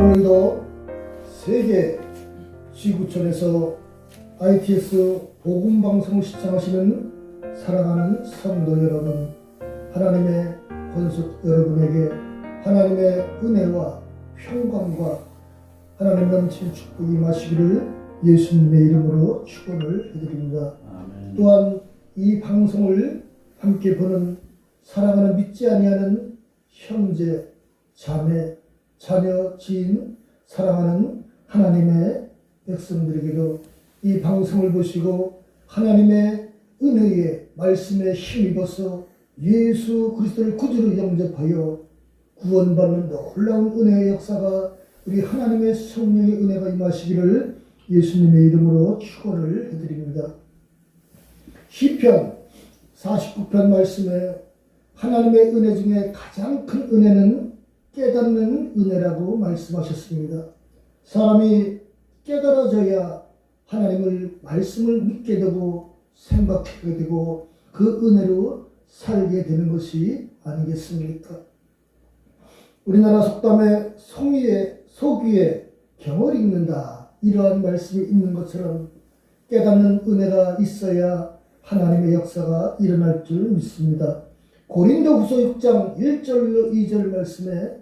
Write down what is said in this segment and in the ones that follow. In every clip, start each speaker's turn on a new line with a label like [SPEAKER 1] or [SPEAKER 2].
[SPEAKER 1] 오늘도 세계 지구촌에서 ITS 복음방송을 시청하시는 사랑하는 성도 여러분, 하나님의 권속 여러분에게 하나님의 은혜와 평강과 하나님 넘치는 축복이 임하시기를 예수님의 이름으로 축원을 해드립니다.
[SPEAKER 2] 아멘.
[SPEAKER 1] 또한 이 방송을 함께 보는 사랑하는 믿지 아니하는 형제, 자매, 자녀, 지인, 사랑하는 하나님의 백성들에게도 이 방송을 보시고 하나님의 은혜의 말씀에 힘입어서 예수 그리스도를 구주로 영접하여 구원받는 놀라운 은혜의 역사가 우리 하나님의 성령의 은혜가 임하시기를 예수님의 이름으로 축원을 해드립니다. 시편 49편 말씀에 하나님의 은혜 중에 가장 큰 은혜는 깨닫는 은혜라고 말씀하셨습니다. 사람이 깨달아져야 하나님을 말씀을 믿게 되고 생각하게 되고 그 은혜로 살게 되는 것이 아니겠습니까? 우리나라 속담에 소귀에 경을 읽는다, 이러한 말씀이 있는 것처럼 깨닫는 은혜가 있어야 하나님의 역사가 일어날 줄 믿습니다. 고린도후서 6장 1절로 2절 말씀에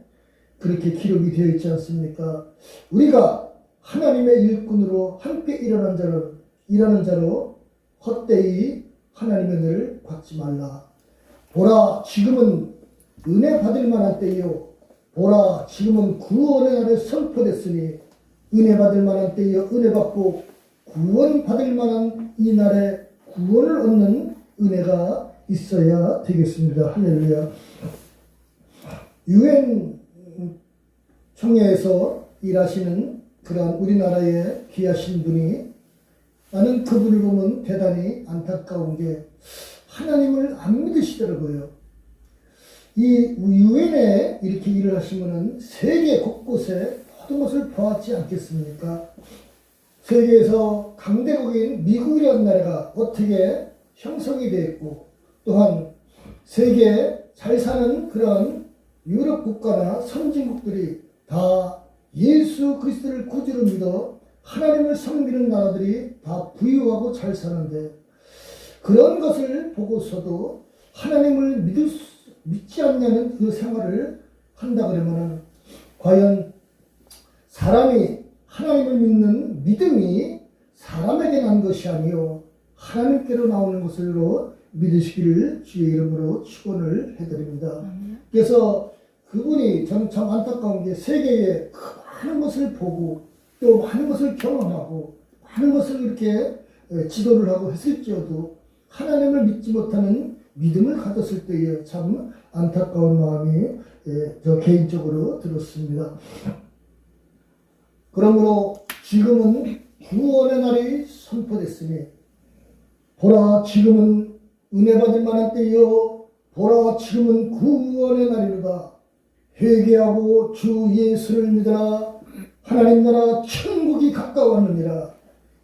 [SPEAKER 1] 그렇게 기록이 되어 있지 않습니까? 우리가 하나님의 일꾼으로 함께 일하는 자로 헛되이 하나님의 은혜를 받지 말라. 보라, 지금은 은혜 받을 만한 때요. 보라, 지금은 구원의 날에 선포됐으니 은혜 받을 만한 때요. 은혜 받고 구원 받을 만한 이 날에 구원을 얻는 은혜가 있어야 되겠습니다. 할렐루야. 유엔 총회에서 일하시는 그러한 우리나라의 귀하신 분이, 나는 그분을 보면 대단히 안타까운 게 하나님을 안 믿으시더라고요. 이 유엔에 이렇게 일을 하시면은 세계 곳곳에 모든 것을 보았지 않겠습니까? 세계에서 강대국인 미국이라는 나라가 어떻게 형성이 되어 있고, 또한 세계에 잘 사는 그런 유럽 국가나 선진국들이 다 예수 그리스도를 구주로 믿어 하나님을 섬기는 나라들이 다 부유하고 잘 사는데, 그런 것을 보고서도 하나님을 믿지 않냐는 그 생활을 한다 그러면, 과연 사람이 하나님을 믿는 믿음이 사람에게 난 것이 아니요 하나님께로 나오는 것으로 믿으시기를 주의 이름으로 축원을 해드립니다. 그래서 그분이, 저는 참 안타까운 게 세계의 많은 것을 보고 또 많은 것을 경험하고 많은 것을 이렇게 지도를 하고 했을지어도 하나님을 믿지 못하는 믿음을 가졌을 때에 참 안타까운 마음이 저 개인적으로 들었습니다. 그러므로 지금은 구원의 날이 선포됐으니 보라, 지금은 은혜 받을 만한 때요. 보라, 지금은 구원의 날이로다. 회개하고 주 예수를 믿으라. 하나님 나라 천국이 가까웠느니라.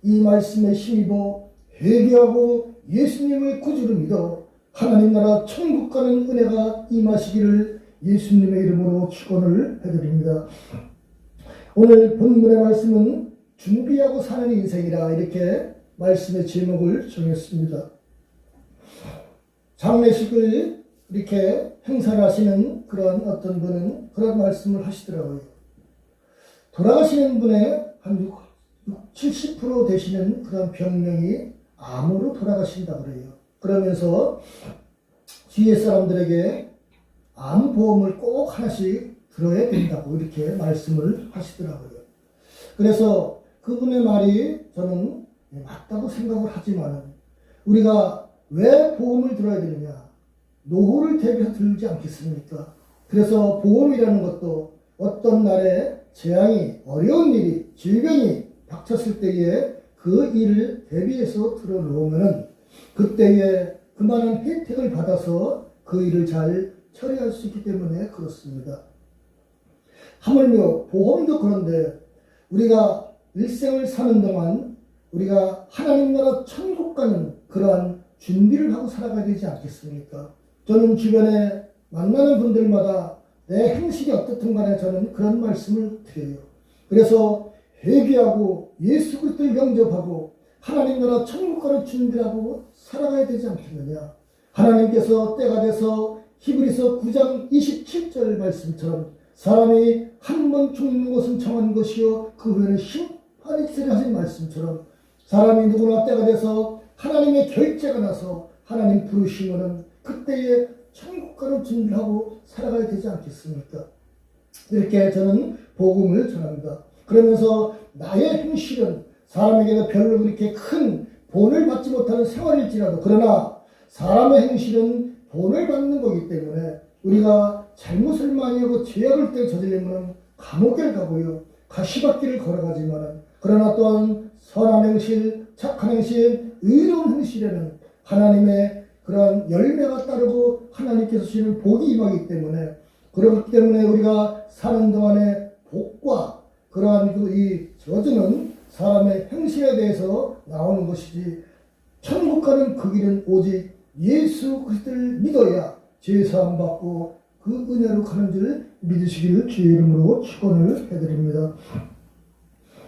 [SPEAKER 1] 이 말씀에 힘입어 회개하고 예수님을 구주로 믿어 하나님 나라 천국 가는 은혜가 임하시기를 예수님의 이름으로 축원을 해드립니다. 오늘 본문의 말씀은 준비하고 사는 인생이라, 이렇게 말씀의 제목을 정했습니다. 장례식을 이렇게 행사를 하시는 그런 어떤 분은 그런 말씀을 하시더라고요. 돌아가시는 분의 한 70% 되시는 그런 병명이 암으로 돌아가신다 그래요. 그러면서 주위의 사람들에게 암보험을 꼭 하나씩 들어야 된다고 이렇게 말씀을 하시더라고요. 그래서 그분의 말이 저는 맞다고 생각을 하지만, 우리가 왜 보험을 들어야 되느냐? 노후를 대비해서 들지 않겠습니까? 그래서 보험이라는 것도 어떤 날에 재앙이, 어려운 일이, 질병이 닥쳤을 때에 그 일을 대비해서 들어놓으면 그때에 그만한 혜택을 받아서 그 일을 잘 처리할 수 있기 때문에 그렇습니다. 하물며 보험도 그런데, 우리가 일생을 사는 동안 우리가 하나님 나라 천국 가는 그러한 준비를 하고 살아가야 되지 않겠습니까? 저는 주변에 만나는 분들마다 내 행실이 어떻든 간에 저는 그런 말씀을 드려요. 그래서 회개하고 예수 그리스도를 영접하고 하나님 나라 천국가를 준비하고 살아가야 되지 않겠느냐. 하나님께서 때가 돼서 히브리서 9장 27절 말씀처럼 사람이 한 번 죽는 것은 정한 것이요 그 후에는 심판이 있으리라 하신 말씀처럼 사람이 누구나 때가 돼서 하나님의 결제가 나서 하나님 부르시면은 그때에 천국가를 준비하고 살아가야 되지 않겠습니까? 이렇게 저는 복음을 전합니다. 그러면서 나의 행실은 사람에게는 별로 그렇게 큰 본을 받지 못하는 생활일지라도 그러나 사람의 행실은 본을 받는 거기 때문에 우리가 잘못을 많이 하고 죄악을 때 저지르면 감옥에 가고요. 가시밭길을 걸어가지만 그러나 또한 선한 행실, 착한 행실, 의로운 행실에는 하나님의 그러한 열매가 따르고 하나님께서 주시는 복이 임하기 때문에 그렇기 때문에 우리가 사는 동안에 복과 그러한 이 저주는 사람의 행실에 대해서 나오는 것이지 천국 가는 그 길은 오직 예수 그리스도를 믿어야 죄사함 받고 그 은혜로 가는 줄 믿으시기를 주의 이름으로 축원을 해드립니다.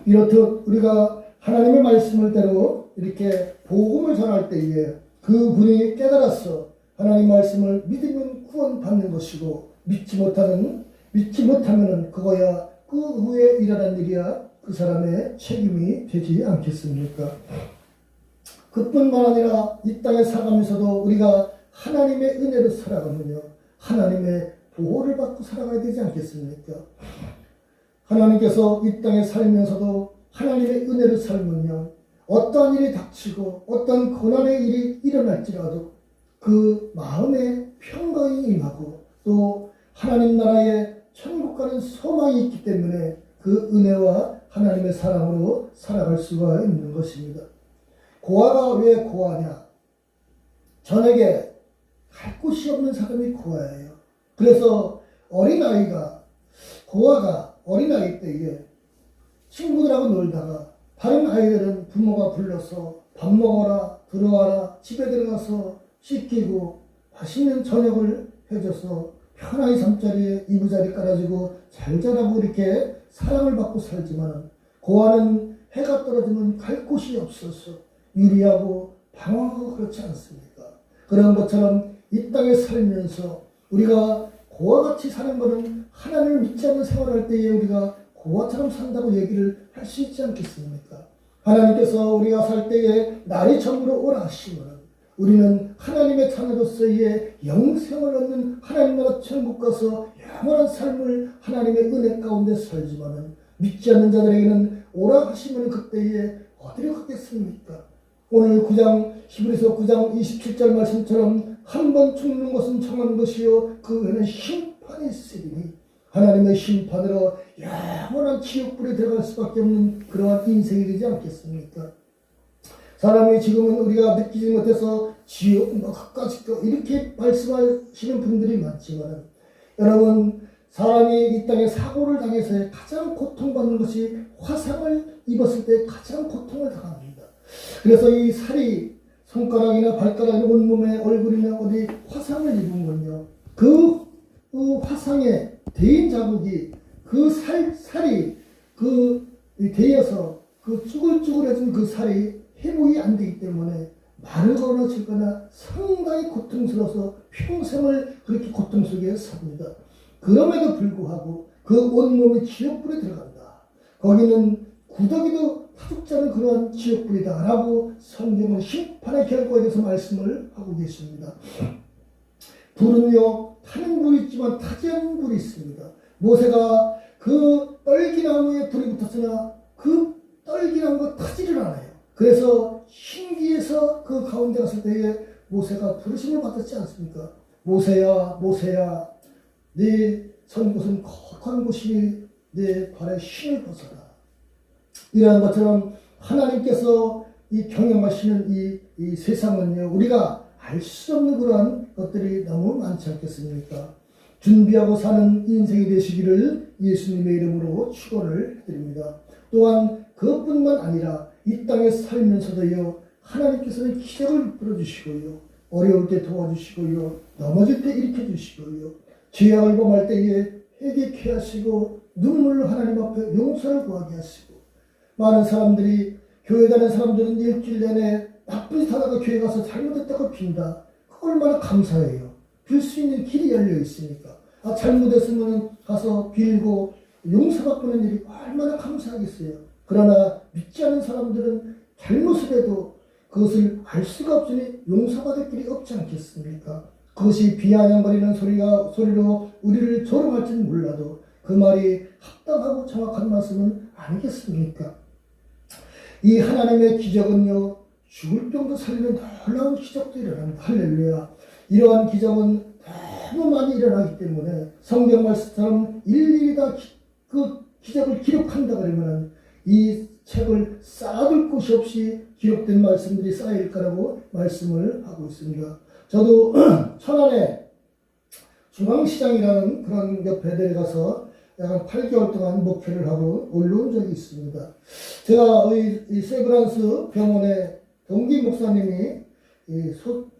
[SPEAKER 1] 이렇듯 우리가 하나님의 말씀을 대로 이렇게 복음을 전할 때에 그분이 깨달았어 하나님 말씀을 믿으면 구원받는 것이고 믿지 못하면은 그거야 그 후에 일어난 일이야 그 사람의 책임이 되지 않겠습니까? 그뿐만 아니라 이 땅에 살아가면서도 우리가 하나님의 은혜로 살아가면요 하나님의 보호를 받고 살아가야 되지 않겠습니까? 하나님께서 이 땅에 살면서도 하나님의 은혜로 살면요 어떠한 일이 닥치고 어떤 고난의 일이 일어날지라도 그 마음에 평강이 임하고 또 하나님 나라의 천국 가는 소망이 있기 때문에 그 은혜와 하나님의 사랑으로 살아갈 수가 있는 것입니다. 고아가 왜 고아냐? 저녁에 갈 곳이 없는 사람이 고아예요. 그래서 고아가 어린아이 때에 친구들하고 놀다가 다른 아이들은 부모가 불러서 밥 먹어라, 들어와라, 집에 들어가서 씻기고 맛있는 저녁을 해줘서 편하게 잠자리에 이부자리 깔아주고 잘 자라고 이렇게 사랑을 받고 살지만 고아는 해가 떨어지면 갈 곳이 없어서 유리하고 방황하고 그렇지 않습니까? 그런 것처럼 이 땅에 살면서 우리가 고아같이 사는 것은 하나님을 믿지 않는 생활할 때에 우리가 고아처럼 산다고 얘기를 할 수 있지 않겠습니까? 하나님께서 우리가 살 때에 날이 저물어 오라 하시면 우리는 하나님의 자녀로서의 영생을 얻는 하나님 나라 천국 가서 영원한 삶을 하나님의 은혜 가운데 살지만은 믿지 않는 자들에게는 오라 하시면 그때에 어디로 가겠습니까? 오늘 히브리서 9장 27절 말씀처럼 한 번 죽는 것은 정한 것이요 그 후에는 심판이 있으리니 하나님의 심판으로 영원한 지옥불에 들어갈 수밖에 없는 그러한 인생이 되지 않겠습니까? 사람이 지금은 우리가 느끼지 못해서 지옥 끝까지 이렇게 말씀하시는 분들이 많지만 여러분 사람이 이 땅에 사고를 당해서 가장 고통받는 것이 화상을 입었을 때 가장 고통을 당합니다. 그래서 이 살이 손가락이나 발가락이나 온몸에 얼굴이나 어디 화상을 입으면요 그 화상에 대인 자국이 그 살이 대여서 그 쭈글쭈글해진 그 살이 회복이 안 되기 때문에 마르거나 질거나 상당히 고통스러워서 평생을 그렇게 고통 속에 삽니다. 그럼에도 불구하고 그 온몸이 지옥불에 들어간다. 거기는 구더기도 타죽지 않은 그러한 지옥불이다 라고 성경은 심판의 결과에 대해서 말씀을 하고 계십니다. 불은요 타는 불이 있지만 타지 않는 불이 있습니다. 모세가 그 떨기나무에 불이 붙었으나 그 떨기나무가 타지를 않아요. 그래서 신기해서 그 가운데 갔을 때에 모세가 부르심을 받았지 않습니까? 모세야 모세야 네 선 곳은 거룩한 곳이 내 발에 신을 벗어라. 이러한 것처럼 하나님께서 이 경영하시는 이 세상은요 우리가 알 수 없는 그러한 것들이 너무 많지 않겠습니까? 준비하고 사는 인생이 되시기를 예수님의 이름으로 축원을 드립니다. 또한 그것뿐만 아니라 이 땅에 살면서도요 하나님께서는 기적을 풀어주시고요. 어려울 때 도와주시고요. 넘어질 때 일으켜주시고요. 죄악을 범할 때에 회개케 하시고 눈물로 하나님 앞에 용서를 구하게 하시고 많은 사람들이 교회 다니는 사람들은 일주일 내내 나쁜 짓 하다가 교회 가서 잘못했다고 빈다. 그거 얼마나 감사해요. 빌 수 있는 길이 열려 있으니까. 잘못했으면 가서 빌고 용서받는 일이 얼마나 감사하겠어요. 그러나 믿지 않는 사람들은 잘못을 해도 그것을 알 수가 없으니 용서받을 길이 없지 않겠습니까? 그것이 비아냥거리는 소리로 우리를 조롱할지는 몰라도 그 말이 합당하고 정확한 말씀은 아니겠습니까? 이 하나님의 기적은요, 죽을 병도 살리는 놀라운 기적도 일어납니다. 할렐루야. 이러한 기적은 너무 많이 일어나기 때문에 성경 말씀처럼 일일이 다 그 기적을 기록한다 그러면 이 책을 쌓아둘 곳이 없이 기록된 말씀들이 쌓일 거라고 말씀을 하고 있습니다. 저도 천안에 중앙시장이라는 그런 옆에 내려가서 약 8개월 동안 목회를 하고 올라온 적이 있습니다. 제가 이 세브란스 병원에 동기 목사님이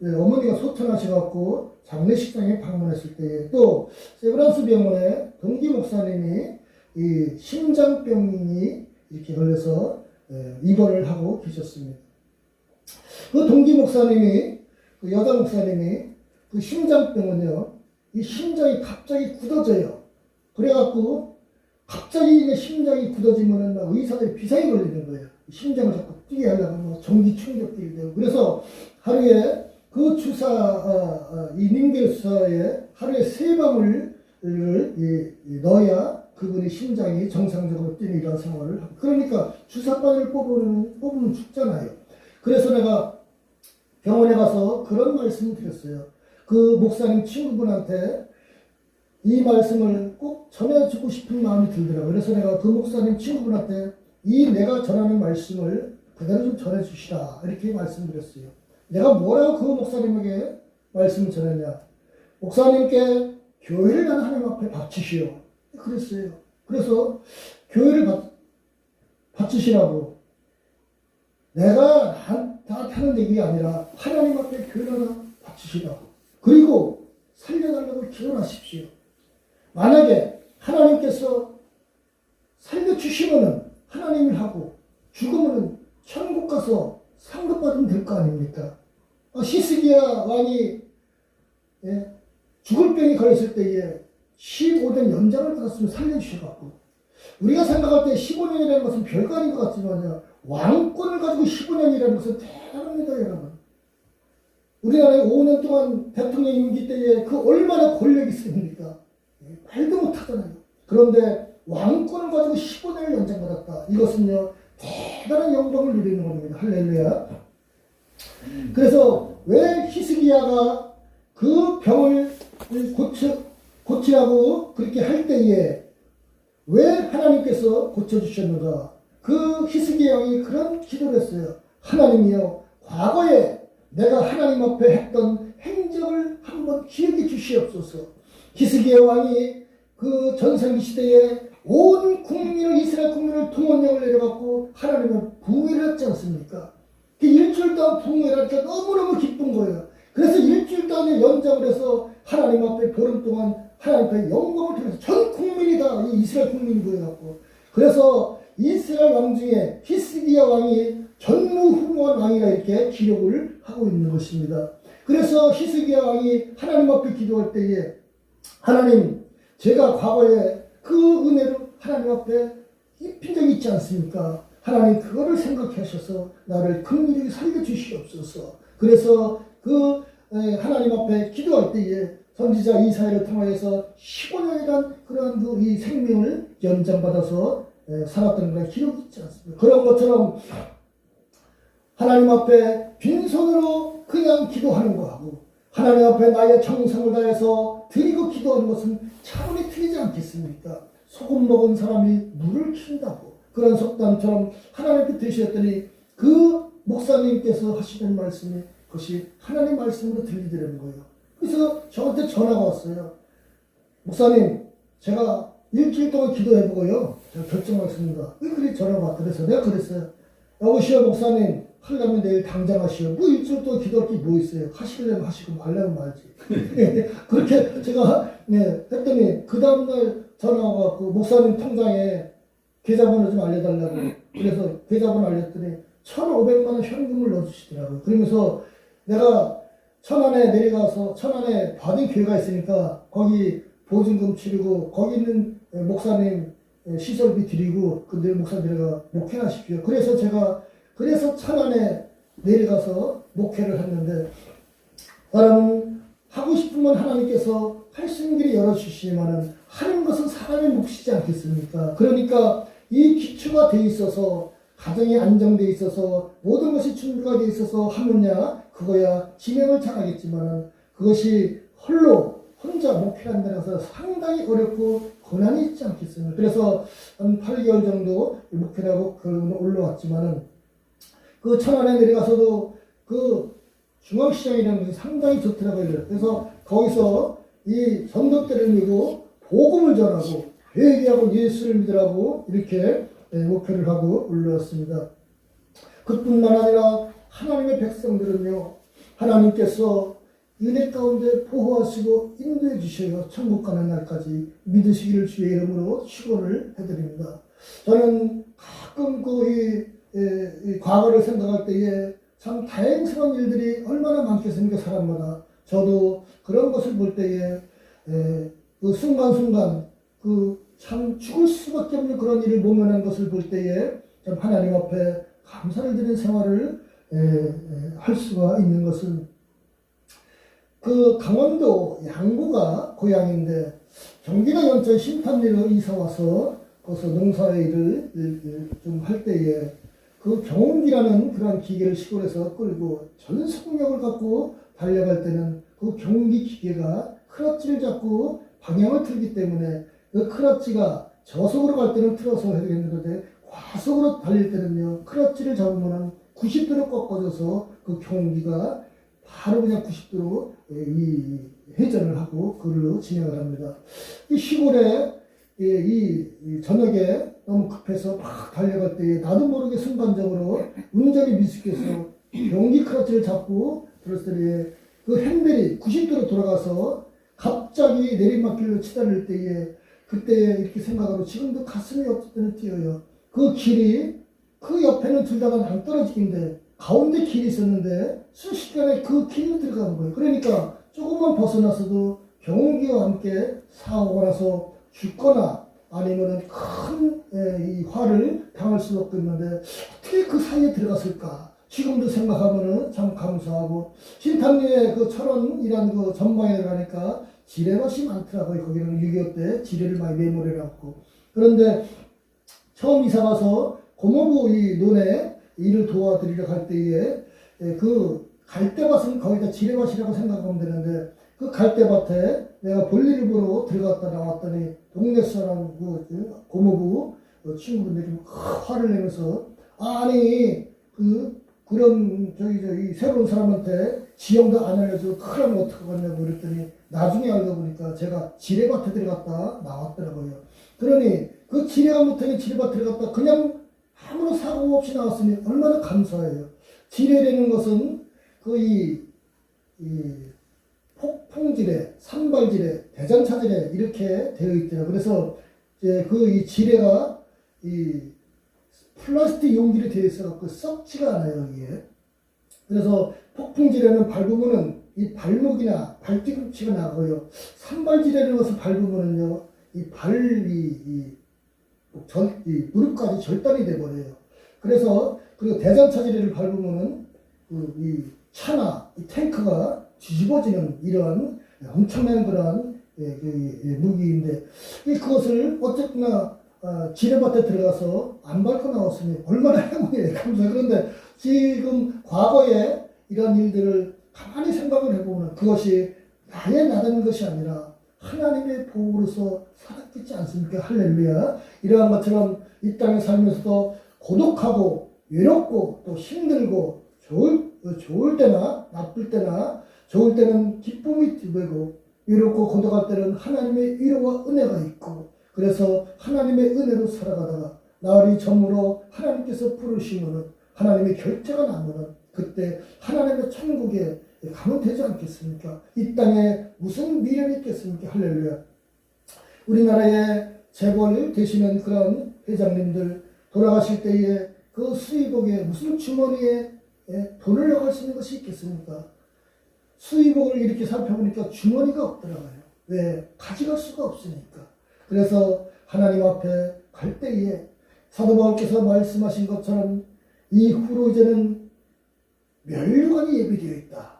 [SPEAKER 1] 어머니가 소천하셔갖고 장례식장에 방문했을 때 또 세브란스 병원에 동기 목사님이 이 심장병이 이렇게 걸려서 입원을 하고 계셨습니다. 그 동기 목사님이 그 여자 목사님이 그 심장병은요, 이 심장이 갑자기 굳어져요. 그래갖고 갑자기 내 심장이 굳어지면은 막 의사들이 비상이 걸리는 거예요. 심장을 자꾸 뛰게 하려고 뭐 전기 충격이 되고 그래서 하루에 그 이 닝겔 주사에 하루에 3방울 넣어야 그분의 심장이 정상적으로 뛰는 이런 상황을 하고 그러니까 주사바늘 뽑으면 죽잖아요. 그래서 내가 병원에 가서 그런 말씀을 드렸어요. 그 목사님 친구분한테 이 말씀을 꼭 전해주고 싶은 마음이 들더라고요. 그래서 내가 그 목사님 친구분한테 이 내가 전하는 말씀을 그대로 좀 전해주시라 이렇게 말씀드렸어요. 내가 뭐라고 그 목사님에게 말씀을 전했냐. 목사님께 교회를 난 하나님 앞에 바치시오. 그랬어요. 그래서 교회를 바치시라고. 내가 다 하는 얘기 아니라 하나님 앞에 교회를 하나 바치시라고. 그리고 살려달라고 기도하십시오. 만약에 하나님께서 살려주시면은 하나님을 하고 죽으면은 천국 가서 상급받으면 될 거 아닙니까? 히스기야 왕이 죽을 병이 걸렸을 때에 15년 연장을 받았으면 살려주셔갖고 우리가 생각할 때 15년이라는 것은 별거 아닌 것 같지만 왕권을 가지고 15년이라는 것은 대단합니다, 여러분. 우리나라에 5년 동안 대통령 임기 때에 그 얼마나 권력이 있습니까? 말도 못하잖아요. 그런데 왕권을 가지고 15년을 연장받았다. 이것은요 대단한 영광을 누리는 겁니다. 할렐루야. 그래서 왜 히스기야가 그 병을 고치라고 그렇게 할 때에 왜 하나님께서 고쳐주셨는가? 그 히스기야 왕이 그런 기도를 했어요. 하나님이여, 과거에 내가 하나님 앞에 했던 행적을 한번 기억해 주시옵소서. 히스기야 왕이 그 전성기 시대에 온 국민을, 이스라엘 국민을 동원령을 내려갖고 하나님을 부흥을 했지 않습니까? 그 일주일 동안 부흥을 하니까 너무너무 기쁜 거예요. 그래서 일주일 동안에 연장을 해서 하나님 앞에 보름 동안 하나님 앞에 영광을 드려서 전 국민이 다 이스라엘 국민이 모여갖고 그래서 이스라엘 왕 중에 히스기야 왕이 전무후무한 왕이라 이렇게 기록을 하고 있는 것입니다. 그래서 히스기야 왕이 하나님 앞에 기도할 때에 하나님, 제가 과거에 그 은혜로 하나님 앞에 입힌 적이 있지 않습니까? 하나님 그거를 생각하셔서 나를 긍휼히 살려주시옵소서. 그래서 그 하나님 앞에 기도할 때에 선지자 이사야를 통하여서 15년이란 그런 이 생명을 연장받아서 살았던 그런 기록이 있지 않습니까? 그런 것처럼 하나님 앞에 빈손으로 그냥 기도하는 거하고 하나님 앞에 나의 정성을 다해서 드리고 기도하는 것은 차원이 틀리지 않겠습니까? 소금 먹은 사람이 물을 킨다고 그런 속담처럼 하나님께 드셨더니 그 목사님께서 하시는 말씀이 그것이 하나님 말씀으로 들리더라는 거예요. 그래서 저한테 전화가 왔어요. 목사님, 제가 일주일 동안 기도해보고요. 제가 결정하겠습니다. 그래 전화가 왔다 그래서 내가 그랬어요. 여보시오 목사님, 하려면 내일 당장 하시오. 뭐 일주일 동안 기도할 게 뭐 있어요. 하시려면 하시고 말려면 말지. 그렇게 제가 했더니 그 다음날 전화 와갖고 목사님 통장에 계좌번호 좀 알려달라고. 그래서 계좌번호 알렸더니 1,500만 원 현금을 넣어주시더라고요. 그러면서 내가 천안에 내려가서 천안에 받은 교회가 있으니까 거기 보증금 치르고 거기 있는 목사님 시설비 드리고 근데 목사님들과 목회하십시오. 그래서 제가 천안에 내려가서 목회를 했는데 나는 하고 싶으면 하나님께서 할 수 있는 길을 열어주시지만은 하는 것은 사람의 몫이지 않겠습니까? 그러니까 이 기초가 돼 있어서 가정이 안정돼 있어서 모든 것이 준비가 돼 있어서 하느냐 그거야 진행을 잘하겠지만 그것이 혼자 목회한다는 것은 상당히 어렵고 고난이 있지 않겠습니까? 그래서 한 8개월 정도 목회를 하고 올라왔지만은 그 천안에 내려가서도 그 중앙시장이라는 것이 상당히 좋더라고요. 그래서 거기서 이 전도대를 밀고 복음을 전하고 회개하고 예수를 믿으라고 이렇게 목회를 하고 올라왔습니다. 그뿐만 아니라 하나님의 백성들은요, 하나님께서 은혜 가운데 보호하시고 인도해 주셔요. 천국 가는 날까지 믿으시기를 주의 이름으로 축원을 해드립니다. 저는 가끔 이 과거를 생각할 때에 참 다행스러운 일들이 얼마나 많겠습니까, 사람마다. 저도 그런 것을 볼 때에 그 순간순간 참 죽을 수밖에 없는 그런 일을 모면한 것을 볼 때에 참 하나님 앞에 감사를 드리는 생활을 할 수가 있는 것은 그 강원도 양구가 고향인데 경기도 연천 신탄리로 이사 와서 거기서 농사일을 좀 할 때에 그 경운기라는 그런 기계를 시골에서 끌고 전속력을 갖고 달려갈 때는 그 경운기 기계가 클러치를 잡고 방향을 틀기 때문에 그 클러치가 저속으로 갈 때는 틀어서 해야 되는데 과속으로 달릴 때는요 클러치를 잡으면 90도로 꺾어져서 그 경운기가 바로 그냥 90도로 이 회전을 하고 그걸로 진행을 합니다. 이 시골에 이 저녁에 너무 급해서 막 달려갈 때 나도 모르게 순간적으로 운전이 미숙해서 경운기 클러치를 잡고 들었을 때에 그 핸들이 90도로 돌아가서 갑자기 내리막길로 치달릴 때에 그때 이렇게 생각하고 지금도 가슴이 없을 때는 뛰어요. 그 길이 그 옆에는 둘 다가 낭떠러지긴데 가운데 길이 있었는데 순식간에 그 길로 들어간 거예요. 그러니까 조금만 벗어나서도 경운기와 함께 사고가 나서 죽거나 아니면은 큰 이 화를 당할 수밖에 없는데 어떻게 그 사이에 들어갔을까? 지금도 생각하면은 참 감사하고 신탄리에 그 철원이라는 그 전망에 들어가니까 지뢰밭이 많더라고요. 거기는 6.25 때 지뢰를 많이 메모리해갖고 그런데 처음 이사 가서 고모부 이 논에 일을 도와드리러 갈 때에 그 갈대밭은 거기다 지뢰밭이라고 생각하면 되는데 그 갈대밭에 내가 볼일을 보러 들어갔다 나왔더니 동네 사람 그 고모부 친구분들이 화를 내면서 아니 그런 저기 새로운 사람한테 지형도 안 알려주고 그러면 어떡하겠냐고 그랬더니 나중에 알고 보니까 제가 지뢰밭에 들어갔다 나왔더라고요. 그러니 그 지뢰가 못하니 지뢰밭에 들어갔다 그냥 아무런 사고 없이 나왔으니 얼마나 감사해요. 지뢰라는 것은 이 폭풍지뢰, 산발지뢰, 대전차지뢰 이렇게 되어 있더라고요. 그래서 이제 이 지뢰가 이 플라스틱 용기로 되어 있어갖고 썩지가 않아요, 이게. 그래서 폭풍지뢰는 밟으면은 이 발목이나 발뒤꿈치가 나가고요. 산발지뢰를 넣어서 밟으면은요, 이 무릎까지 절단이 돼버려요. 그래서, 그리고 대전차지뢰를 밟으면은 이 차나 이 탱크가 뒤집어지는 이런 엄청난 그런 무기인데, 그것을 어쨌거나 지뢰밭에 들어가서 안 밟고 나왔으니 얼마나 행운이에요. 감사. 그런데 지금 과거에 이런 일들을 가만히 생각을 해보면 그것이 나다는 것이 아니라 하나님의 보호로서 살았겠지 않습니까? 할렐루야. 이러한 것처럼 이 땅에 살면서도 고독하고 외롭고 또 힘들고 좋을 때나 나쁠 때나 좋을 때는 기쁨이 되고 외롭고 고독할 때는 하나님의 위로와 은혜가 있고 그래서 하나님의 은혜로 살아가다가 나흘이 저물어 하나님께서 부르시면은 하나님의 결제가 나면은 그때 하나님의 천국에 가면 되지 않겠습니까? 이 땅에 무슨 미련이 있겠습니까? 할렐루야. 우리나라의 재벌 되시는 그런 회장님들 돌아가실 때에 그 수의복에 무슨 주머니에 돈을 넣을 수 있는 것이 있겠습니까? 수의복을 이렇게 살펴보니까 주머니가 없더라고요. 왜? 가져갈 수가 없으니까. 그래서 하나님 앞에 갈 때에 사도 바울께서 말씀하신 것처럼 이후로 이제는 멸류관이 예비되어 있다.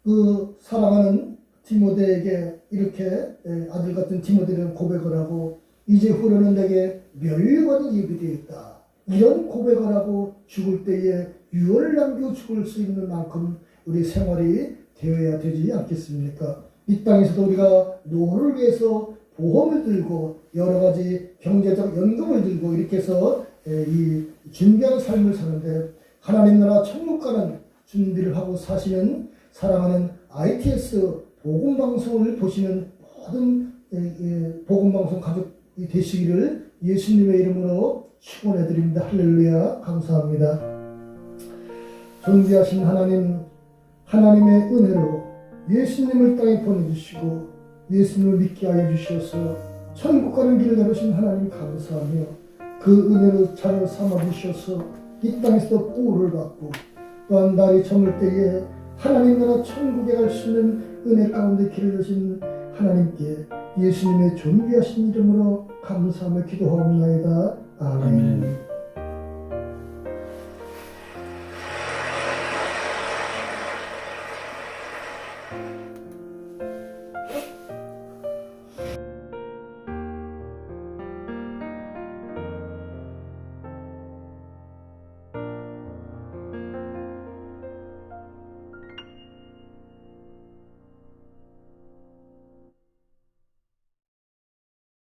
[SPEAKER 1] 그 사랑하는 디모데에게 이렇게 아들 같은 디모데는 고백을 하고 이제 후로는 내게 멸류관이 예비되어 있다. 이런 고백을 하고 죽을 때에 유언을 남기고 죽을 수 있는 만큼 우리 생활이 되어야 되지 않겠습니까? 이 땅에서도 우리가 노후를 위해서 보험을 들고 여러 가지 경제적 연금을 들고 이렇게 해서 이 준비한 삶을 사는데 하나님 나라 천국 가는 준비를 하고 사시는 사랑하는 ITS 복음방송을 보시는 모든 복음방송 가족이 되시기를 예수님의 이름으로 축원해 드립니다. 할렐루야. 감사합니다. 존귀하신 하나님, 하나님의 은혜로 예수님을 땅에 보내주시고 예수님을 믿게 하여 주셔서 천국 가는 길을 열으신 하나님 감사하며 그 은혜로 자를 삼아 주셔서 이 땅에서 보호를 받고 또한 날이 저물 때에 하나님 나라 천국에 갈 수 있는 은혜 가운데 길을 여신 하나님께 예수님의 존귀하신 이름으로 감사하며 기도하옵나이다. 아멘.